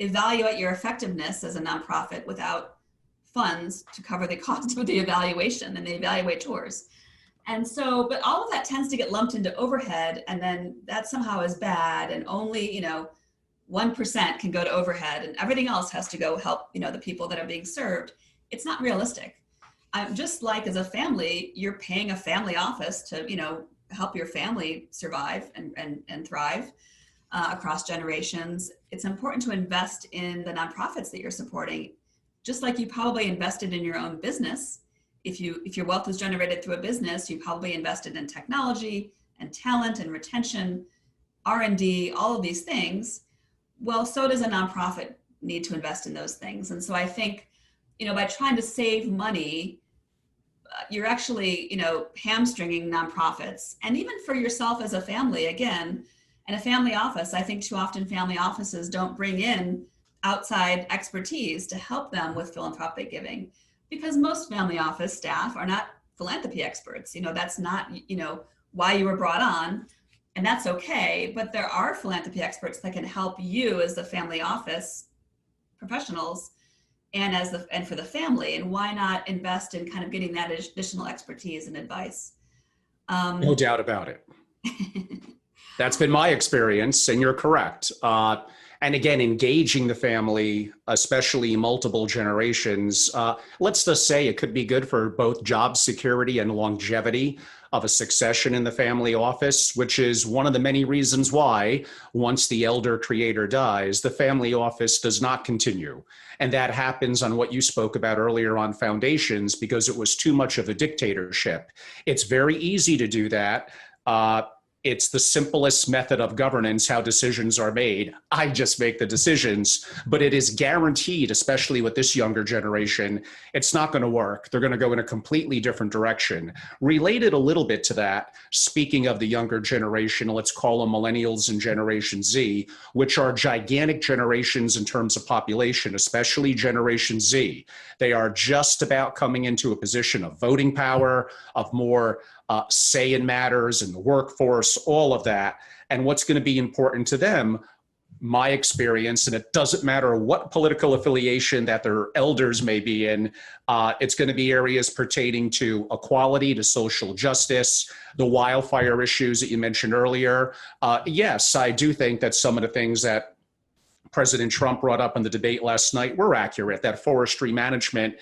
evaluate your effectiveness as a nonprofit without funds to cover the cost of the evaluation and the evaluators. And so, but all of that tends to get lumped into overhead, and then that somehow is bad, and only, 1% can go to overhead, and everything else has to go help, the people that are being served. It's not realistic. Just like as a family, you're paying a family office to, help your family survive and thrive across generations, it's important to invest in the nonprofits that you're supporting, just like you probably invested in your own business. If your wealth was generated through a business, you probably invested in technology and talent and retention, R&D, all of these things. Well, so does a nonprofit need to invest in those things. And so I think, by trying to save money, you're actually, hamstringing nonprofits. And even for yourself as a family, again, in a family office, I think too often family offices don't bring in outside expertise to help them with philanthropic giving, because most family office staff are not philanthropy experts. That's not, why you were brought on, and that's okay. But there are philanthropy experts that can help you as the family office professionals and for the family. And why not invest in kind of getting that additional expertise and advice? No doubt about it. That's been my experience, and you're correct. And again, engaging the family, especially multiple generations, let's just say it could be good for both job security and longevity of a succession in the family office, which is one of the many reasons why, once the elder creator dies, the family office does not continue. And that happens on what you spoke about earlier on foundations, because it was too much of a dictatorship. It's very easy to do that. It's the simplest method of governance, how decisions are made. I just make the decisions, but it is guaranteed, especially with this younger generation, it's not going to work. They're going to go in a completely different direction. Related a little bit to that, speaking of the younger generation, let's call them millennials and Generation Z, which are gigantic generations in terms of population, especially Generation Z. They are just about coming into a position of voting power, of more say in matters in the workforce, all of that. And what's going to be important to them, my experience, and it doesn't matter what political affiliation that their elders may be in, it's going to be areas pertaining to equality, to social justice, the wildfire issues that you mentioned earlier. Yes, I do think that some of the things that President Trump brought up in the debate last night were accurate, that forestry management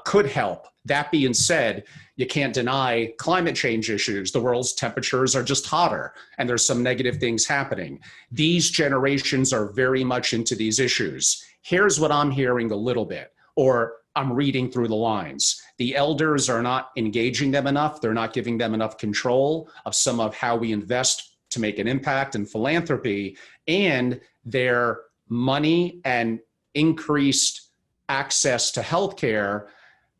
could help. That being said, you can't deny climate change issues. The world's temperatures are just hotter, and there's some negative things happening. These generations are very much into these issues. Here's what I'm hearing a little bit, or I'm reading through the lines. The elders are not engaging them enough. They're not giving them enough control of some of how we invest to make an impact in philanthropy, and their money and increased access to healthcare,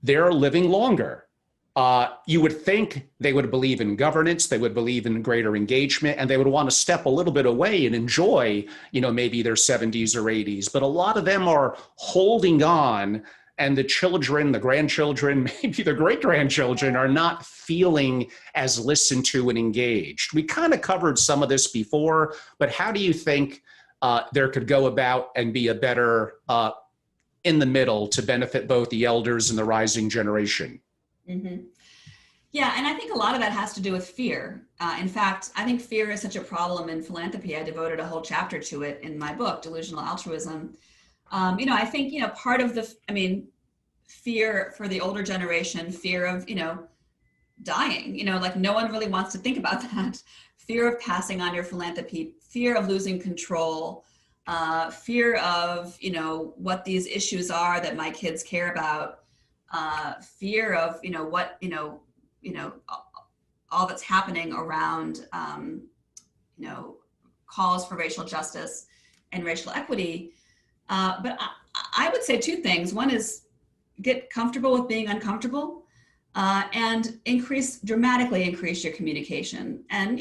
they're living longer. You would think they would believe in governance, they would believe in greater engagement, and they would want to step a little bit away and enjoy, maybe their 70s or 80s. But a lot of them are holding on, and the children, the grandchildren, maybe the great-grandchildren are not feeling as listened to and engaged. We kind of covered some of this before, but how do you think there could go about and be a better in the middle to benefit both the elders and the rising generation? Mm-hmm. Yeah, and I think a lot of that has to do with fear. In fact, I think fear is such a problem in philanthropy. I devoted a whole chapter to it in my book, Delusional Altruism. I think, part of fear for the older generation, fear of, dying, like no one really wants to think about that. Fear of passing on your philanthropy, fear of losing control, fear of, what these issues are that my kids care about, fear of, all that's happening around, calls for racial justice and racial equity. But I would say two things. One is get comfortable with being uncomfortable, and dramatically increase your communication and,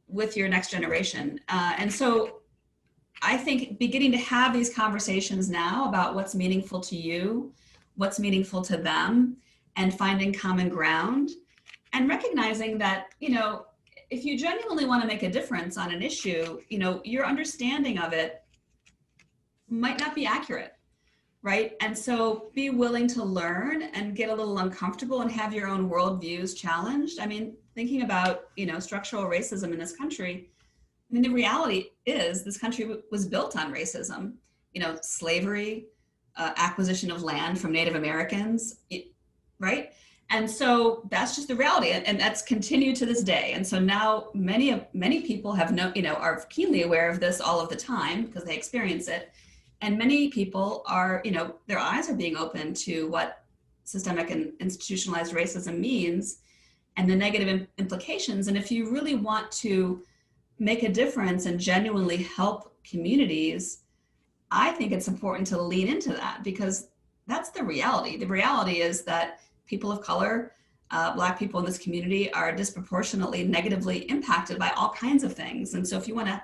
with your next generation. And so I think beginning to have these conversations now about what's meaningful to you, what's meaningful to them, and finding common ground, and recognizing that, if you genuinely want to make a difference on an issue, your understanding of it might not be accurate, right? And so be willing to learn and get a little uncomfortable and have your own worldviews challenged. I mean, thinking about, structural racism in this country, the reality is this country was built on racism, slavery, acquisition of land from Native Americans, right? And so that's just the reality, and that's continued to this day. And so now many people have are keenly aware of this all of the time because they experience it. And many people are, their eyes are being opened to what systemic and institutionalized racism means and the negative implications. And if you really want to make a difference and genuinely help communities, I think it's important to lean into that, because that's the reality. The reality is that people of color, Black people in this community, are disproportionately negatively impacted by all kinds of things. And so if you want to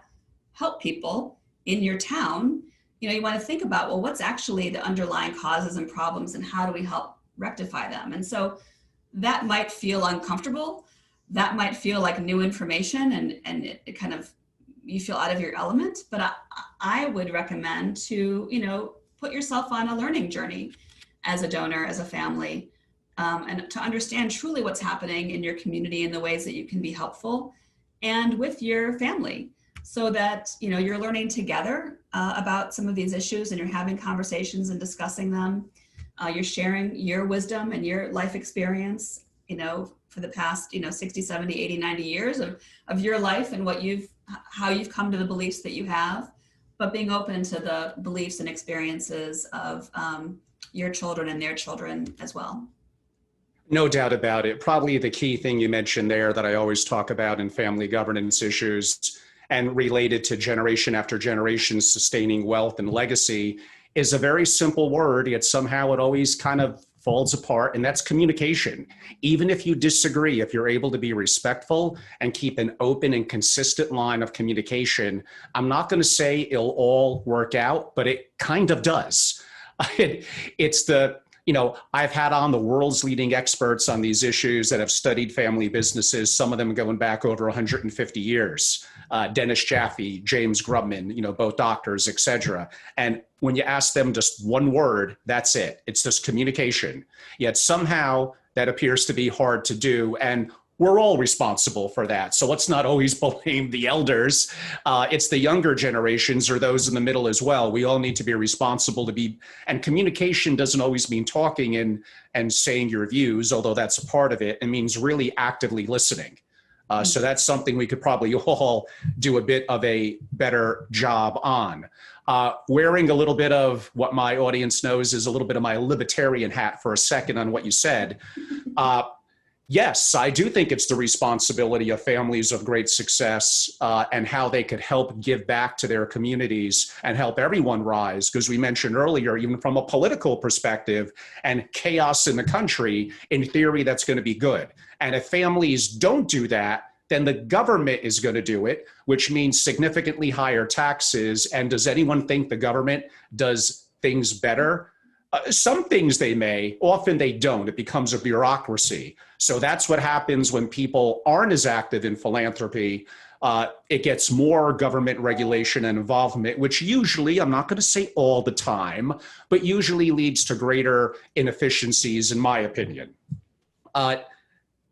help people in your town, you want to think about, well, what's actually the underlying causes and problems, and how do we help rectify them? And so that might feel uncomfortable. That might feel like new information, and it kind of, you feel out of your element. But I would recommend to, put yourself on a learning journey as a donor, as a family, and to understand truly what's happening in your community and the ways that you can be helpful, and with your family, so that you're learning together about some of these issues, and you're having conversations and discussing them. You're sharing your wisdom and your life experience, for the past 60, 70, 80, 90 years of your life, and how you've come to the beliefs that you have, but being open to the beliefs and experiences of your children and their children as well. No doubt about it. Probably the key thing you mentioned there that I always talk about in family governance issues and related to generation after generation sustaining wealth and legacy is a very simple word, yet somehow it always kind of falls apart, and that's communication. Even if you disagree, if you're able to be respectful and keep an open and consistent line of communication, I'm not going to say it'll all work out, but it kind of does. I've had on the world's leading experts on these issues that have studied family businesses, some of them going back over 150 years. Dennis Jaffe, James Grubman, both doctors, et cetera. And when you ask them just one word, that's it. It's just communication. Yet somehow that appears to be hard to do. And we're all responsible for that. So let's not always blame the elders. It's the younger generations or those in the middle as well. We all need to be responsible and communication doesn't always mean talking and saying your views, although that's a part of it. It means really actively listening. So that's something we could probably all do a bit of a better job on. Wearing a little bit of what my audience knows is a little bit of my libertarian hat for a second on what you said. Yes, I do think it's the responsibility of families of great success and how they could help give back to their communities and help everyone rise. Because we mentioned earlier, even from a political perspective and chaos in the country, in theory, that's going to be good. And if families don't do that, then the government is going to do it, which means significantly higher taxes. And does anyone think the government does things better? Some things they may, often they don't. It becomes a bureaucracy. So that's what happens when people aren't as active in philanthropy. It gets more government regulation and involvement, which usually, I'm not going to say all the time, but usually leads to greater inefficiencies, in my opinion.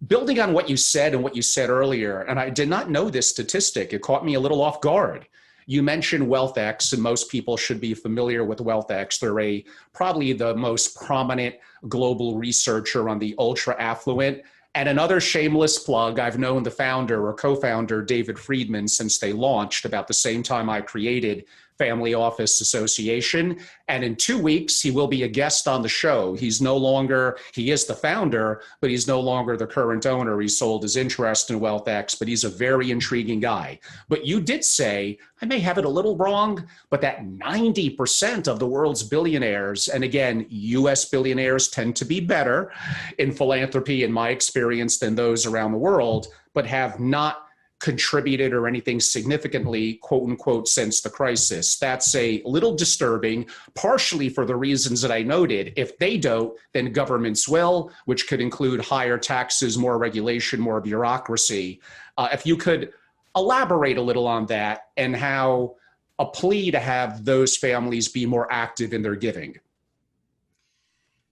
Building on what you said and what you said earlier, and I did not know this statistic, it caught me a little off guard. You mentioned WealthX, and most people should be familiar with WealthX. They're probably the most prominent global researcher on the ultra affluent. And another shameless plug, I've known the founder or co-founder, David Friedman, since they launched about the same time I created Family Office Association. And in 2 weeks, he will be a guest on the show. He is the founder, but he's no longer the current owner. He sold his interest in WealthX, but he's a very intriguing guy. But you did say, I may have it a little wrong, but that 90% of the world's billionaires, and again, US billionaires tend to be better in philanthropy, in my experience, than those around the world, but have not contributed or anything significantly, quote unquote, since the crisis. That's a little disturbing, partially for the reasons that I noted. If they don't, then governments will, which could include higher taxes, more regulation, more bureaucracy. If you could elaborate a little on that and how a plea to have those families be more active in their giving.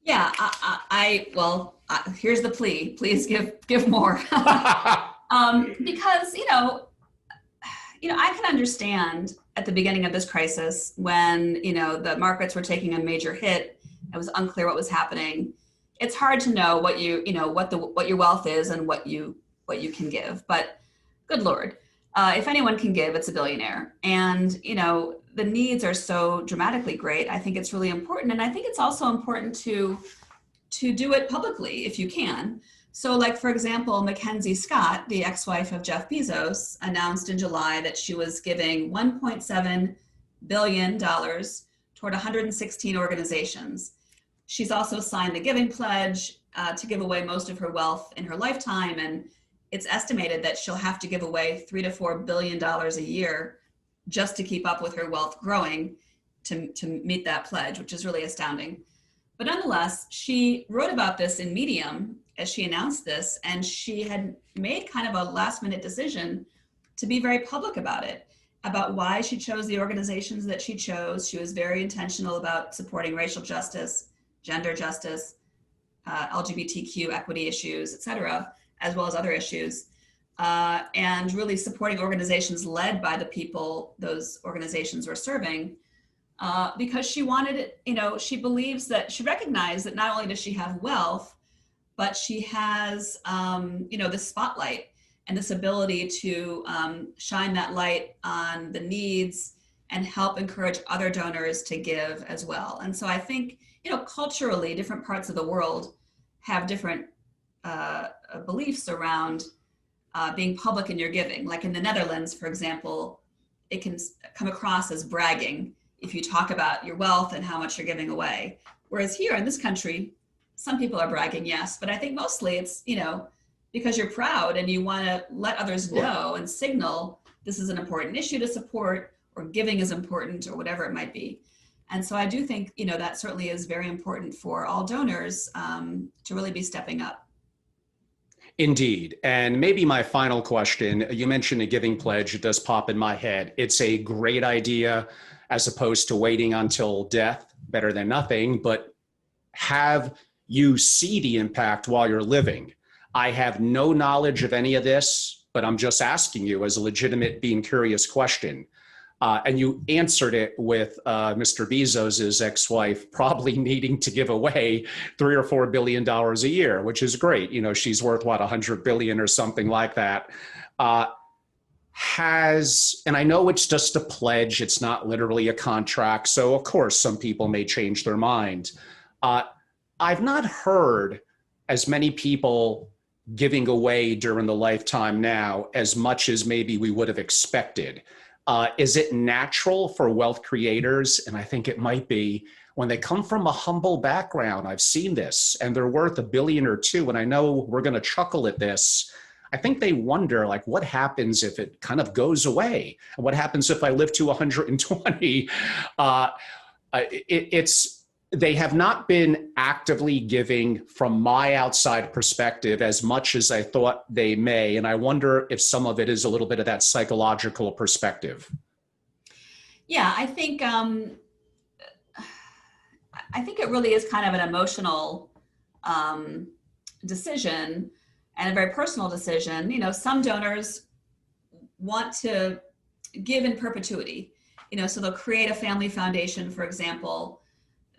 Yeah, here's the plea. Please give more. Because, I can understand at the beginning of this crisis when, the markets were taking a major hit, it was unclear what was happening. it's hard to know what what your wealth is and what you can give. But good Lord, if anyone can give, it's a billionaire. And, the needs are so dramatically great. I think it's really important. And I think it's also important to do it publicly if you can. So like, for example, Mackenzie Scott, the ex-wife of Jeff Bezos, announced in July that she was giving $1.7 billion toward 116 organizations. She's also signed the Giving Pledge to give away most of her wealth in her lifetime. And it's estimated that she'll have to give away $3 to $4 billion a year just to keep up with her wealth growing to meet that pledge, which is really astounding. But nonetheless, she wrote about this in Medium as she announced this, and she had made kind of a last minute decision to be very public about it, about why she chose the organizations that she chose. She was very intentional about supporting racial justice, gender justice, LGBTQ equity issues, et cetera, as well as other issues, and really supporting organizations led by the people those organizations were serving, because she wanted it, she believes that, she recognized that not only does she have wealth, but she has, this spotlight and this ability to shine that light on the needs and help encourage other donors to give as well. And so I think, culturally, different parts of the world have different beliefs around being public in your giving. Like in the Netherlands, for example, it can come across as bragging if you talk about your wealth and how much you're giving away. Whereas here in this country, some people are bragging, yes, but I think mostly it's, because you're proud and you want to let others know and signal this is an important issue to support, or giving is important, or whatever it might be. And so I do think, that certainly is very important for all donors to really be stepping up. Indeed. And maybe my final question, you mentioned a giving pledge. It does pop in my head. It's a great idea as opposed to waiting until death, better than nothing, but have you see the impact while you're living. I have no knowledge of any of this, but I'm just asking you as a legitimate, being curious question. And you answered it with Mr. Bezos's ex-wife probably needing to give away $3 or $4 billion a year, which is great. She's worth what, 100 billion or something like that. And I know it's just a pledge. It's not literally a contract. So of course, some people may change their mind. I've not heard as many people giving away during the lifetime now as much as maybe we would have expected. Is it natural for wealth creators? And I think it might be, when they come from a humble background. I've seen this, and they're worth $1 billion or $2 billion. And I know we're going to chuckle at this. I think they wonder, like, what happens if it kind of goes away? And what happens if I live to 120? They have not been actively giving, from my outside perspective, as much as I thought they may. And I wonder if some of it is a little bit of that psychological perspective. Yeah, I think it really is kind of an emotional decision, and a very personal decision. Some donors want to give in perpetuity, so they'll create a family foundation, for example,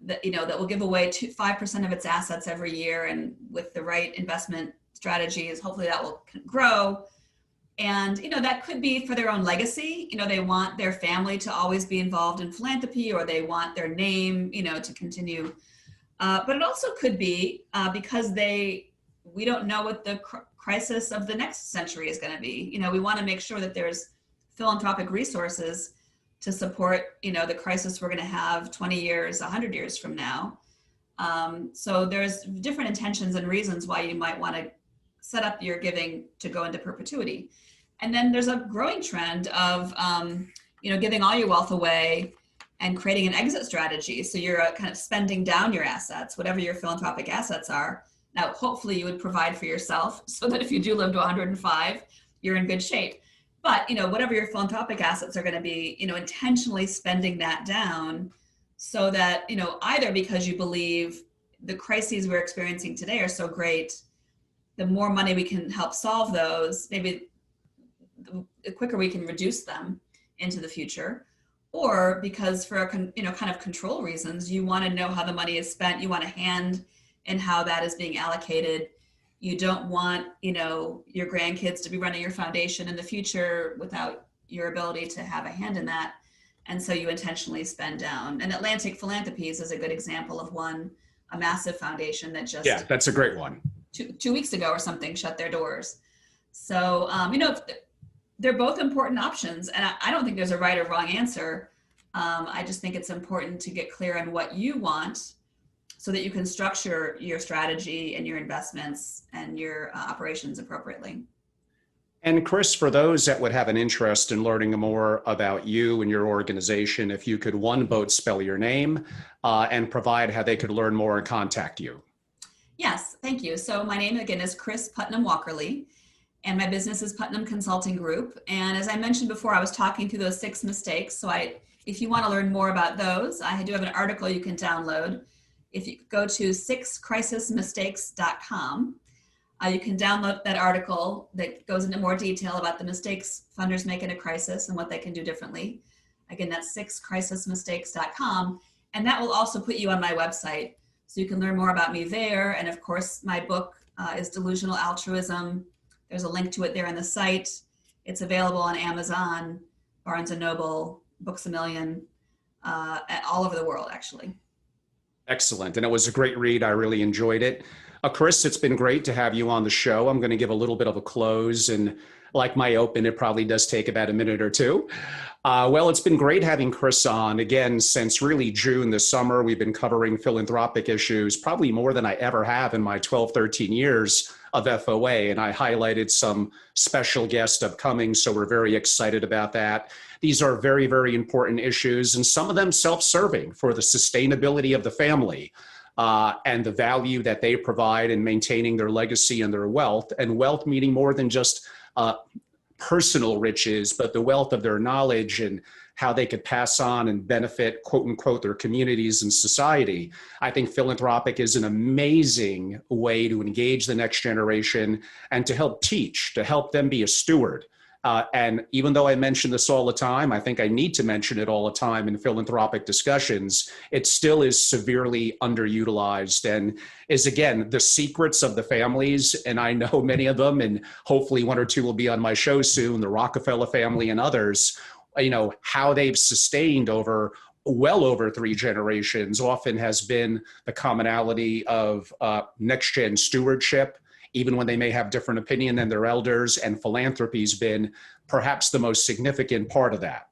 that will give away 5% of its assets every year, and with the right investment strategies, hopefully that will grow. And that could be for their own legacy. They want their family to always be involved in philanthropy, or they want their name, to continue. But it also could be because we don't know what the crisis of the next century is going to be. We want to make sure that there's philanthropic resources to support, the crisis we're going to have 20 years, 100 years from now. So there's different intentions and reasons why you might want to set up your giving to go into perpetuity. And then there's a growing trend of, giving all your wealth away and creating an exit strategy. So you're kind of spending down your assets, whatever your philanthropic assets are. Now, hopefully you would provide for yourself so that if you do live to 105, you're in good shape. But, whatever your philanthropic assets are going to be, intentionally spending that down so that, either because you believe the crises we're experiencing today are so great, the more money we can help solve those, maybe the quicker we can reduce them into the future, or because for kind of control reasons, you want to know how the money is spent. You want to hand in how that is being allocated. You don't want, your grandkids to be running your foundation in the future without your ability to have a hand in that. And so you intentionally spend down. And Atlantic Philanthropies is a good example of one, a massive foundation that just that's a great one. 2 weeks ago or something shut their doors. So, they're both important options. And I don't think there's a right or wrong answer. I just think it's important to get clear on what you want so that you can structure your strategy and your investments and your operations appropriately. And Kris, for those that would have an interest in learning more about you and your organization, if you could both spell your name and provide how they could learn more and contact you. Yes, thank you. So my name again is Kris Putnam-Walkerly, and my business is Putnam Consulting Group. And as I mentioned before, I was talking through those 6 mistakes. So if you want to learn more about those, I do have an article you can download. If you go to 6crisismistakes.com, you can download that article that goes into more detail about the mistakes funders make in a crisis and what they can do differently. Again, that's 6crisismistakes.com. And that will also put you on my website. So you can learn more about me there. And of course, my book is Delusional Altruism. There's a link to it there on the site. It's available on Amazon, Barnes & Noble, Books A Million, all over the world, actually. Excellent. And it was a great read. I really enjoyed it. Kris, it's been great to have you on the show. I'm going to give a little bit of a close, and like my open, it probably does take about a minute or two. Well, it's been great having Kris on. Again, since really June this summer, we've been covering philanthropic issues, probably more than I ever have in my 12, 13 years of FOA. And I highlighted some special guests upcoming, so we're very excited about that. These are very, very important issues, and some of them self-serving for the sustainability of the family. And the value that they provide in maintaining their legacy and their wealth, and wealth meaning more than just personal riches, but the wealth of their knowledge and how they could pass on and benefit, quote unquote, their communities and society. I think philanthropic is an amazing way to engage the next generation and to help teach, to help them be a steward. And even though I mention this all the time, I think I need to mention it all the time in philanthropic discussions, it still is severely underutilized and is, again, the secrets of the families. And I know many of them, and hopefully 1 or 2 will be on my show soon, the Rockefeller family and others, how they've sustained well over 3 generations often has been the commonality of next-gen stewardship, even when they may have different opinion than their elders, and philanthropy's been perhaps the most significant part of that.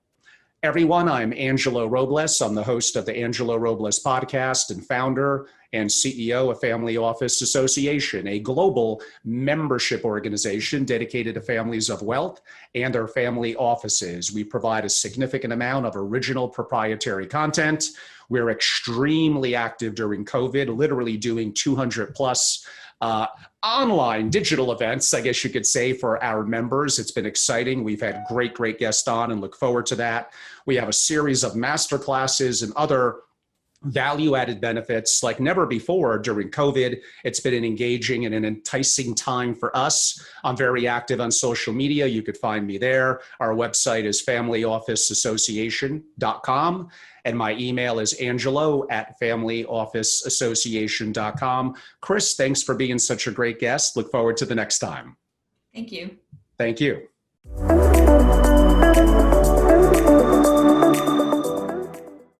Everyone, I'm Angelo Robles. I'm the host of the Angelo Robles podcast and founder and CEO of Family Office Association, a global membership organization dedicated to families of wealth and their family offices. We provide a significant amount of original proprietary content. We're extremely active during COVID, literally doing 200 plus online digital events, I guess you could say, for our members. It's been exciting. We've had great guests on and look forward to that. We have a series of master classes and other value-added benefits like never before during COVID. It's been an engaging and an enticing time for us. I'm very active on social media. You could find me there. Our website is familyofficeassociation.com. And my email is angelo@familyofficeassociation.com. Kris, thanks for being such a great guest. Look forward to the next time. Thank you. Thank you.